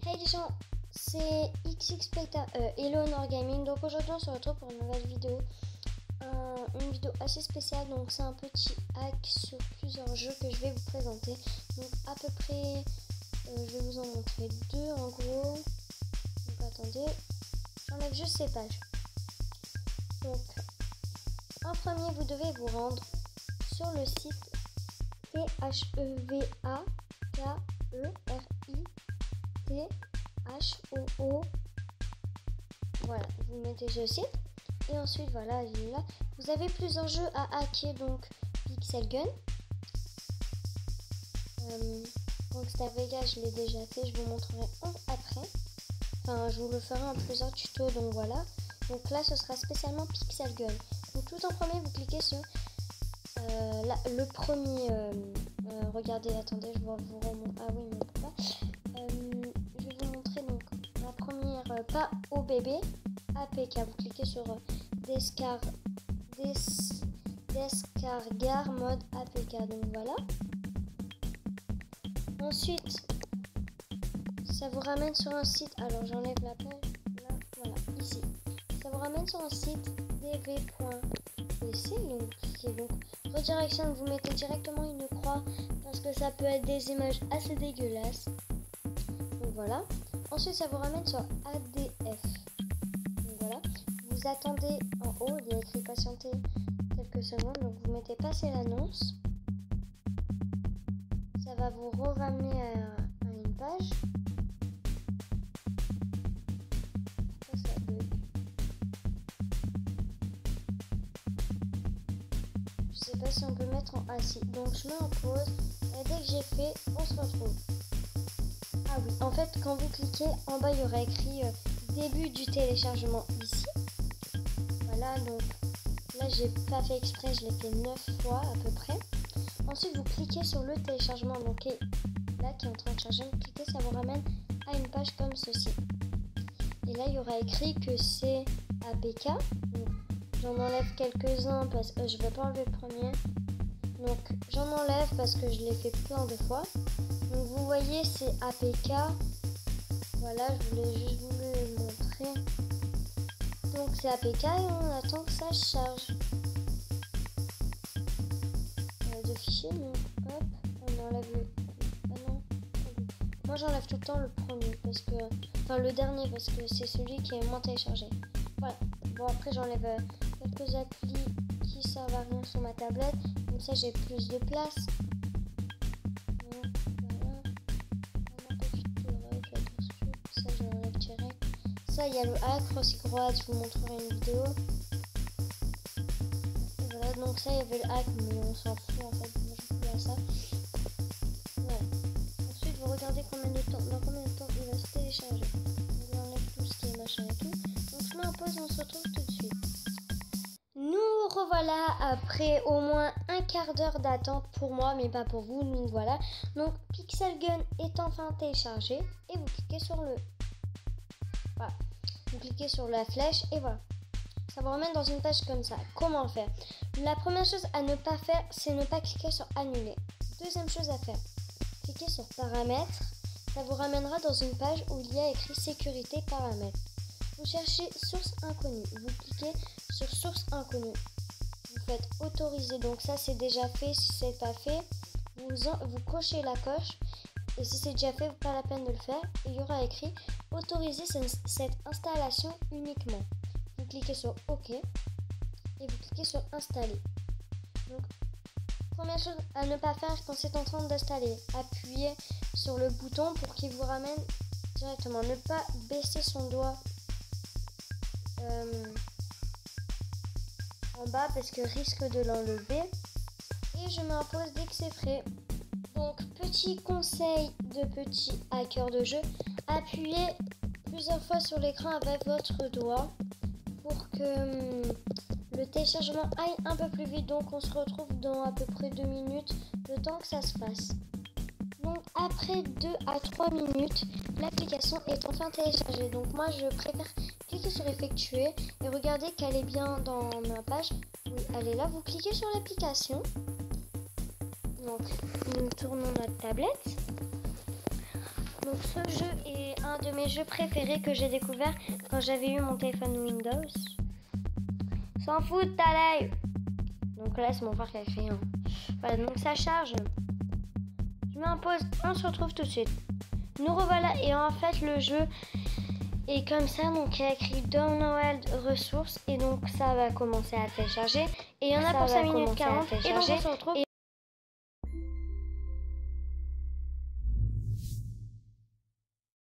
Hey les gens, c'est Eleanor Gaming. Donc aujourd'hui on se retrouve pour une nouvelle vidéo. Une vidéo assez spéciale, donc c'est un petit hack sur plusieurs jeux que je vais vous présenter. Donc à peu près, je vais vous en montrer deux en gros. Donc attendez, j'enlève juste ces pages. Donc en premier vous devez vous rendre sur le site THEVAKERITHOO. Voilà, vous mettez ce site. Et ensuite, voilà, là, vous avez plusieurs jeux à hacker, donc Pixel Gun. Gangsta Vegas, je l'ai déjà fait, je vous montrerai après. Enfin, je vous le ferai en plusieurs tutos, donc voilà. Donc là, ce sera spécialement Pixel Gun. Donc tout en premier, vous cliquez sur le premier. Regardez, attendez, je vais vous remontrer. Ah oui, mais pas. Je vais vous montrer donc la première, pas OBB, APK. Vous cliquez sur Descargar mode APK, donc voilà. Ensuite, ça vous ramène sur un site. Alors j'enlève la page, là, voilà, ici. Ça vous ramène sur un site dv.pc, donc cliquez donc redirection, vous mettez directement une croix parce que ça peut être des images assez dégueulasses. Donc voilà. Ensuite, ça vous ramène sur ADF. Donc voilà. Vous attendez en haut, il y a écrit patienter quelques secondes, donc vous mettez passer l'annonce. Ça va vous ramener à une page. Ça bug. Je sais pas si on peut mettre en assis. Donc je mets en pause et dès que j'ai fait, on se retrouve. Ah oui, en fait, quand vous cliquez en bas, il y aura écrit début du téléchargement ici. Voilà, donc là, j'ai pas fait exprès, je l'ai fait 9 fois à peu près. Ensuite, vous cliquez sur le téléchargement, donc là qui est en train de charger, vous cliquez, ça vous ramène à une page comme ceci. Et là, il y aura écrit que c'est APK. J'en enlève quelques-uns parce que je vais pas enlever le premier. Donc, j'en enlève parce que je l'ai fait plein de fois. Donc, vous voyez, c'est APK. Voilà, je voulais juste vous le montrer. Donc, c'est APK et on attend que ça charge. De fichiers, donc hop, on enlève le. Ah non, moi j'enlève tout le temps le premier parce que. Enfin, le dernier parce que c'est celui qui est moins téléchargé. Voilà. Bon, après, j'enlève quelques applis qui servent à rien sur ma tablette. Comme ça, j'ai plus de place. Donc, voilà. Ça, je l'enlève direct. Ça, il y a le hack. Aussi gros, je vous montrerai une vidéo. Et voilà, donc ça, il y avait le hack, mais on s'en fout en fait. Moi, je joue plus à ça. Voilà. Ensuite, vous regardez dans combien de temps il va se télécharger. On enlève tout ce qui est machin et tout. Donc, je mets en pause et on se retrouve tout de suite. Nous revoilà après au moins un quart d'heure d'attente pour moi, mais pas pour vous. Donc voilà. Donc Pixel Gun est enfin téléchargé et vous cliquez sur le. Voilà. Vous cliquez sur la flèche et voilà. Ça vous ramène dans une page comme ça. Comment faire? La première chose à ne pas faire, c'est ne pas cliquer sur annuler. Deuxième chose à faire, cliquez sur paramètres. Ça vous ramènera dans une page où il y a écrit sécurité paramètres. Vous cherchez source inconnue. Vous cliquez sur source inconnue. Vous faites autoriser. Donc ça c'est déjà fait. Si c'est pas fait, vous cochez la coche. Et si c'est déjà fait, pas la peine de le faire. Et il y aura écrit autoriser cette installation uniquement. Vous cliquez sur OK et vous cliquez sur installer. Donc première chose à ne pas faire quand c'est en train d'installer, appuyez sur le bouton pour qu'il vous ramène directement. Ne pas baisser son doigt en bas parce que risque de l'enlever. Et je mets en pause dès que c'est prêt. Donc petit conseil de petit hacker de jeu, appuyez plusieurs fois sur l'écran avec votre doigt pour que le téléchargement aille un peu plus vite. Donc on se retrouve dans à peu près 2 minutes, le temps que ça se fasse. Donc après 2 à 3 minutes, l'application est enfin téléchargée. Donc moi je préfère cliquer sur effectuer et regarder qu'elle est bien dans ma page. Oui, elle est là. Vous cliquez sur l'application. Donc nous tournons notre tablette. Donc ce jeu est un de mes jeux préférés que j'ai découvert quand j'avais eu mon téléphone Windows. S'en fout de ta live. Donc là c'est mon frère qui a écrit. Voilà, donc ça charge. Je mets en pause, on se retrouve tout de suite. Nous revoilà et en fait le jeu est comme ça. Donc il y a écrit Download ressources et donc ça va commencer à télécharger. Et il y en a pour 5 minutes 40 et donc on se retrouve.